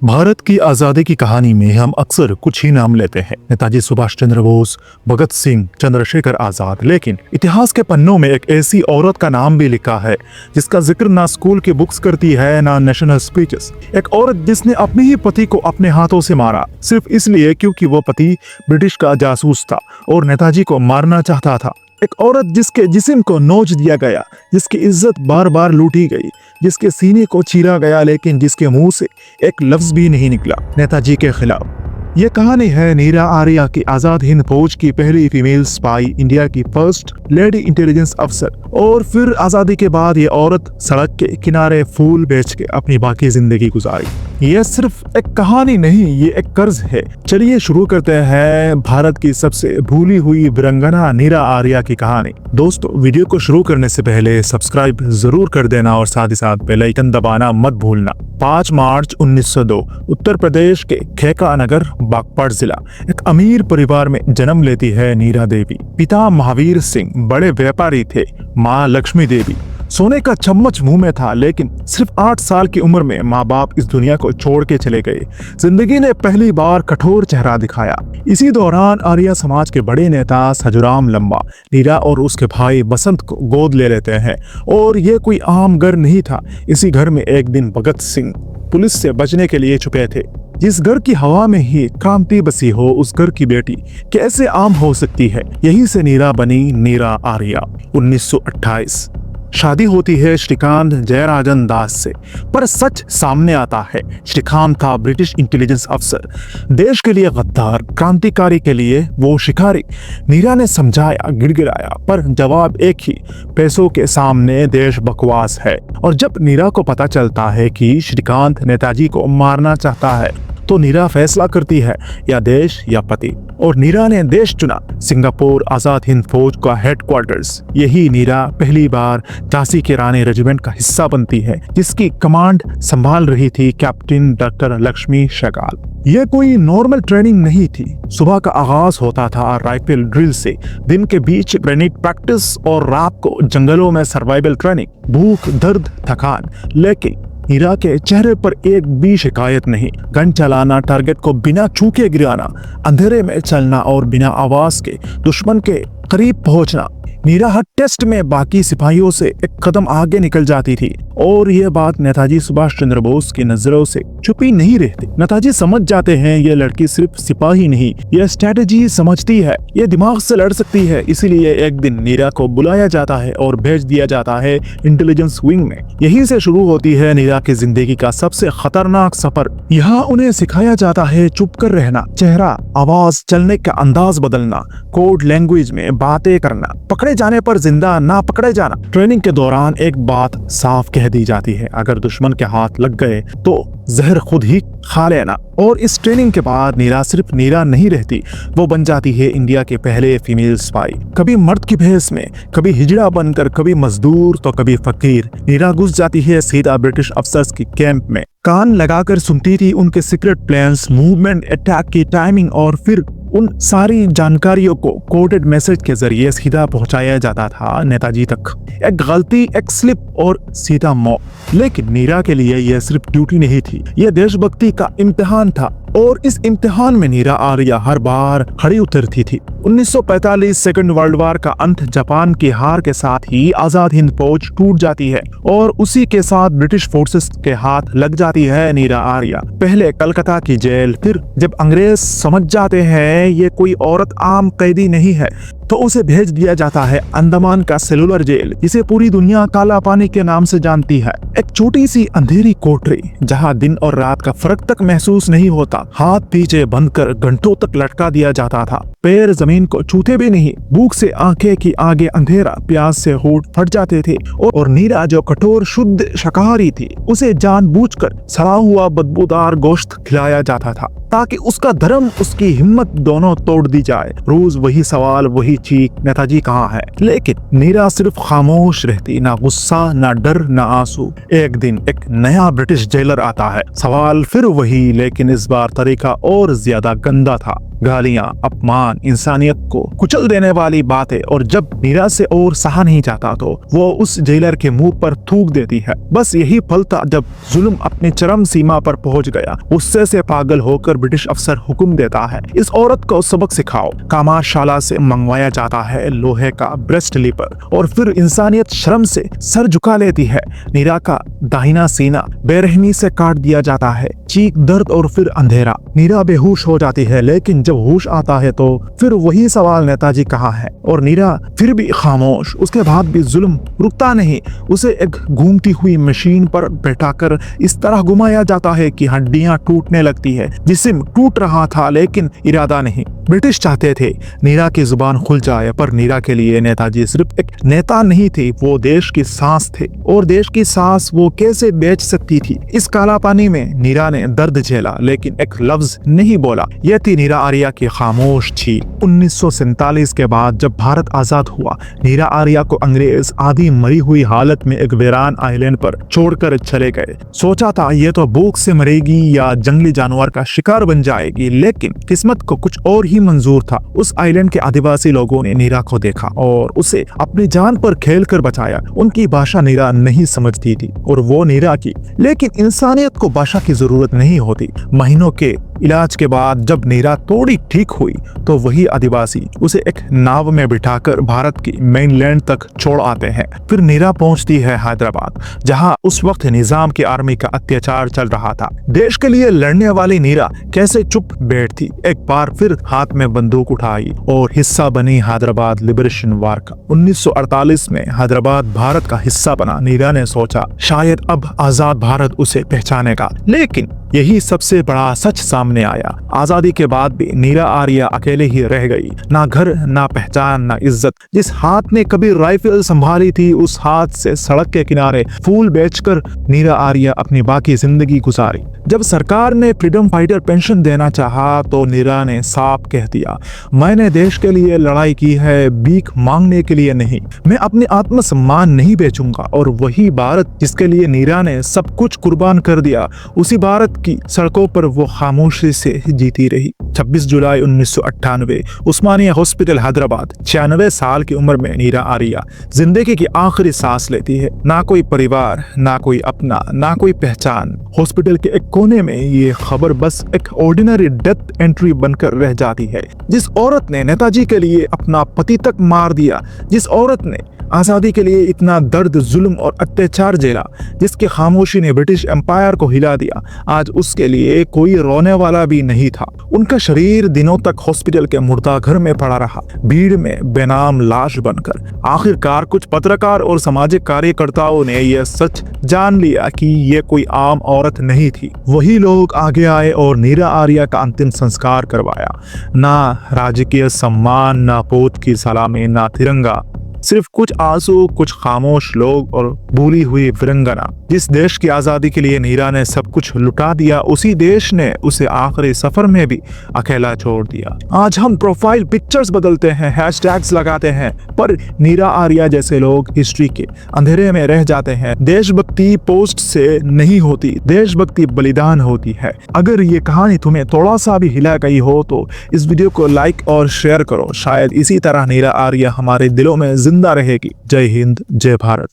भारत की आजादी की कहानी में हम अक्सर कुछ ही नाम लेते हैं, नेताजी सुभाष चंद्र बोस, भगत सिंह, चंद्रशेखर आजाद। लेकिन इतिहास के पन्नों में एक ऐसी औरत का नाम भी लिखा है जिसका जिक्र ना स्कूल की बुक्स करती है ना नेशनल स्पीचेस। एक औरत जिसने अपने ही पति को अपने हाथों से मारा, सिर्फ इसलिए क्योंकि वो पति ब्रिटिश का जासूस था और नेताजी को मारना चाहता था। एक औरत जिसके जिस्म को नोच दिया गया, जिसकी इज्जत बार बार लूटी गई, जिसके सीने को चीरा गया, लेकिन जिसके मुंह से एक लफ्ज भी नहीं निकला नेताजी के खिलाफ। यह कहानी है नीरा आर्या की, आजाद हिंद फौज की पहली फीमेल स्पाई, इंडिया की फर्स्ट लेडी इंटेलिजेंस अफसर। और फिर आजादी के बाद ये औरत सड़क के किनारे फूल बेच के अपनी बाकी जिंदगी गुजारी। यह सिर्फ एक कहानी नहीं, ये एक कर्ज है। चलिए शुरू करते हैं भारत की सबसे भूली हुई वीरांगना नीरा आर्या की कहानी। दोस्तों, वीडियो को शुरू करने से पहले सब्सक्राइब जरूर कर देना और साथ ही साथ बेल आइकन दबाना मत भूलना। 5 मार्च 1902 उत्तर प्रदेश के खेका नगर, बागपत जिला, एक अमीर परिवार में जन्म लेती है नीरा देवी। पिता महावीर सिंह बड़े व्यापारी थे, माँ लक्ष्मी देवी सोने का चम्मच मुंह में था। लेकिन सिर्फ 8 साल की उम्र में माँ बाप इस दुनिया को छोड़ के चले गए। जिंदगी ने पहली बार कठोर चेहरा दिखाया। इसी दौरान आर्य समाज के बड़े नेता सजूराम लंबा नीरा और उसके भाई बसंत को गोद ले लेते हैं। और ये कोई आम घर नहीं था। इसी घर में एक दिन भगत सिंह पुलिस से बचने के लिए छुपे थे। जिस घर की हवा में ही क्रांति बसी हो, उस घर की बेटी कैसे आम हो सकती है। यहीं से नीरा बनी नीरा आर्या। 1928 शादी होती है श्रीकांत जयराजन दास से। पर सच सामने आता है, श्रीकांत था ब्रिटिश इंटेलिजेंस अफसर, देश के लिए गद्दार, क्रांतिकारी के लिए वो शिकारी। नीरा ने समझाया, गिड़गिड़ाया, पर जवाब एक ही, पैसों के सामने देश बकवास है। और जब नीरा को पता चलता है कि श्रीकांत नेताजी को मारना चाहता है, तो नीरा फैसला करती है, या देश या पति। और नीरा ने देश चुना, सिंगापुर आजाद हिंद फौज का हेडक्वार्टर्स। यही नीरा पहली बार झांसी के रानी रेजिमेंट का हिस्सा बनती है, जिसकी कमांड संभाल रही थी कैप्टन डॉक्टर लक्ष्मी सहगल। यह कोई नॉर्मल ट्रेनिंग नहीं थी। सुबह का आगाज होता था राइफल ड्रिल से, दिन के बीच ग्रेनेड प्रैक्टिस और रात को जंगलों में सर्वाइवल ट्रेनिंग। भूख, दर्द, थकान, लेकिन नीरा के चेहरे पर एक भी शिकायत नहीं। गन चलाना, टारगेट को बिना चूके गिराना, अंधेरे में चलना और बिना आवाज के दुश्मन के करीब पहुंचना। नीरा हर टेस्ट में बाकी सिपाहियों से एक कदम आगे निकल जाती थी। और यह बात नेताजी सुभाष चंद्र बोस की नजरों से छुपी नहीं रहती। नेताजी समझ जाते हैं ये लड़की सिर्फ सिपाही नहीं, यह स्ट्रेटेजी समझती है, ये दिमाग से लड़ सकती है। इसीलिए एक दिन नीरा को बुलाया जाता है और भेज दिया जाता है इंटेलिजेंस विंग में। यहीं से शुरू होती है नीरा की जिंदगी का सबसे खतरनाक सफर। यहाँ उन्हें सिखाया जाता है चुप कर रहना, चेहरा, आवाज, चलने का अंदाज बदलना, कोड लैंग्वेज में बातें करना, पकड़े जाने पर जिंदा ना पकड़े जाना। ट्रेनिंग के दौरान एक बात साफ कह दी जाती है, अगर दुश्मन के हाथ लग गए तो जहर खुद ही खा लेना। और इस ट्रेनिंग के बाद नीरा सिर्फ नीरा नहीं रहती, वो बन जाती है इंडिया के पहले फीमेल स्पाई। कभी मर्द की भेस में, कभी हिजड़ा बनकर, कभी मजदूर तो कभी फकीर। नीरा घुस जाती है सीधा ब्रिटिश अफसर्स की कैंप में। कान लगाकर सुनती थी उनके सीक्रेट प्लान्स, मूवमेंट, अटैक की टाइमिंग, और फिर उन सारी जानकारियों को कोडेड मैसेज के जरिए सीधा पहुंचाया जाता था नेताजी तक। एक गलती, एक स्लिप और सीधा मौत। लेकिन नीरा के लिए यह सिर्फ ड्यूटी नहीं थी, यह देशभक्ति का इम्तिहान था। और इस इम्तिहान में नीरा आर्या हर बार खड़ी उतरती थी। 1945 सेकंड वर्ल्ड वॉर का अंत, जापान की हार के साथ ही आजाद हिंद फौज टूट जाती है और उसी के साथ ब्रिटिश फोर्सेस के हाथ लग जाती है नीरा आर्या। पहले कलकत्ता की जेल, फिर जब अंग्रेज समझ जाते हैं ये कोई औरत आम कैदी नहीं है, तो उसे भेज दिया जाता है अंडमान का सेलुलर जेल, जिसे पूरी दुनिया काला पानी के नाम से जानती है। एक छोटी सी अंधेरी कोठरी जहां दिन और रात का फर्क तक महसूस नहीं होता। हाथ पीछे बंद कर घंटों तक लटका दिया जाता था, पैर जमीन को छूते भी नहीं। भूख से आंखें की आगे अंधेरा, प्यास से होठ फट जाते थे। और नीरा जो कठोर शुद्ध शाकाहारी थी, उसे जानबूझकर सड़ा हुआ बदबूदार गोश्त खिलाया जाता था, ताकि उसका धर्म, उसकी हिम्मत दोनों तोड़ दी जाए। रोज वही सवाल, वही चीख, नेताजी कहाँ है। लेकिन नीरा सिर्फ खामोश रहती, ना गुस्सा, ना डर, ना आंसू। एक दिन एक नया ब्रिटिश जेलर आता है, सवाल फिर वही, लेकिन इस बार तरीका और ज्यादा गंदा था। गालियां, अपमान, इंसानियत को कुचल देने वाली बातें, और जब नीरा से और सहा नहीं जाता तो वो उस जेलर के मुंह पर थूक देती है। बस यही पल था जब जुल्म अपनी चरम सीमा पर पहुंच गया। गुस्से से पागल होकर ब्रिटिश अफसर हुक्म देता है, इस औरत को सबक सिखाओ। कामाशाला से मंगवाया जाता है लोहे का ब्रेस्ट लीपर, और फिर इंसानियत शर्म से सर झुका लेती है। नीरा का दाहिना सीना बेरहमी से काट दिया जाता है। चीख, दर्द और फिर अंधेरा। नीरा बेहोश हो जाती है, लेकिन जब होश आता है तो फिर वही सवाल, नेताजी कहाँ है? और नीरा फिर भी खामोश। उसके बाद भी जुल्म रुकता नहीं। उसे एक घूमती हुई मशीन पर बैठाकर इस तरह घुमाया जाता है कि हड्डियां टूटने लगती है। जिस्म टूट रहा था, लेकिन इरादा नहीं। ब्रिटिश चाहते थे नीरा की जुबान खुल जाए, पर नीरा के लिए नेताजी सिर्फ एक नेता नहीं थे, वो देश की सांस थे, और देश की सांस वो कैसे बेच सकती थी? इस काला पानी में नीरा ने दर्द झेला, लेकिन एक लफ्ज नहीं बोला। यह थी नीरा आर्या की खामोश छी। 1947 के बाद जब भारत आजाद हुआ, नीरा आर्या को अंग्रेज आधी मरी हुई हालत में एक वीरान आइलैंड पर छोड़कर चले गए। सोचा था ये तो भूख से मरेगी या जंगली जानवर का शिकार बन जाएगी, लेकिन किस्मत को कुछ और ही मंजूर था। उस आइलैंड के आदिवासी लोगों ने नीरा को देखा और उसे अपनी जान पर खेलकर बचाया। उनकी भाषा नीरा नहीं समझती थी और वो नीरा की, लेकिन इंसानियत को भाषा की जरूरत नहीं होती। महीनों के इलाज के बाद जब नीरा थोड़ी ठीक हुई तो वही आदिवासी उसे एक नाव में बिठाकर भारत की मेनलैंड तक छोड़ आते हैं। फिर नीरा पहुंचती है हैदराबाद, जहां उस वक्त निजाम की आर्मी का अत्याचार चल रहा था। देश के लिए लड़ने वाली नीरा कैसे चुप बैठती, एक बार फिर हाथ में बंदूक उठाई और हिस्सा बनी हैदराबाद लिबरेशन वार का। 1948 में हैदराबाद भारत का हिस्सा बना। नीरा ने सोचा शायद अब आजाद भारत उसे पहचानेगा, लेकिन यही सबसे बड़ा सच सामने आया। आजादी के बाद भी नीरा आर्या अकेले ही रह गई। ना घर, ना पहचान, ना इज्जत। जिस हाथ ने कभी राइफल संभाली थी, उस हाथ से सड़क के किनारे फूल बेचकर नीरा आर्या अपनी बाकी जिंदगी गुजारी। जब सरकार ने फ्रीडम फाइटर पेंशन देना चाहा तो नीरा ने साफ कह दिया, मैंने देश के लिए लड़ाई की है, भीख मांगने के लिए नहीं। मैं अपने आत्मसम्मान नहीं बेचूंगा। और वही भारत जिसके लिए नीरा ने सब कुछ कुर्बान कर दिया, उसी भारत की सड़कों पर वो खामोशी से जीती रही। 26 जुलाई 1998 उस्मानिया हॉस्पिटल हैदराबाद। 96 साल की उम्र में नीरा आर्या जिंदगी की आखिरी सांस लेती है। ना कोई परिवार, ना कोई अपना, ना कोई पहचान। हॉस्पिटल के एक कोने में ये खबर बस एक ऑर्डिनरी डेथ एंट्री बनकर रह जाती है। जिस औरत ने नेताजी के लिए अपना पति तक मार दिया, जिस औरत ने आजादी के लिए इतना दर्द, जुल्म और अत्याचार झेला, जिसकी खामोशी ने ब्रिटिश एम्पायर को हिला दिया, आज उसके लिए कोई रोने वाला भी नहीं था। उनका शरीर दिनों तक हॉस्पिटल के मुर्दाघर में पड़ा रहा, भीड़ में बेनाम लाश बनकर। आखिरकार कुछ पत्रकार और सामाजिक कार्यकर्ताओं ने यह सच जान लिया कि यह कोई आम औरत नहीं थी। वही लोग आगे आए और नीरा आर्या का अंतिम संस्कार करवाया। ना राजकीय सम्मान, ना पोत की सलामी, ना तिरंगा, सिर्फ कुछ आंसू, कुछ खामोश लोग और भूली हुई वीरंगना। जिस देश की आजादी के लिए नीरा ने सब कुछ लुटा दिया, उसी देश ने उसे आखिरी सफर में भी अकेला छोड़ दिया। आज हम प्रोफाइल पिक्चर्स बदलते हैं, हैशटैग्स लगाते हैं, पर नीरा आर्या जैसे लोग हिस्ट्री के अंधेरे में रह जाते हैं। देशभक्ति पोस्ट से नहीं होती, देशभक्ति बलिदान होती है। अगर ये कहानी तुम्हें थोड़ा सा भी हिला गई हो तो इस वीडियो को लाइक और शेयर करो। शायद इसी तरह नीरा आर्या हमारे दिलों में जिंदा रहेगी। जय हिंद, जय भारत।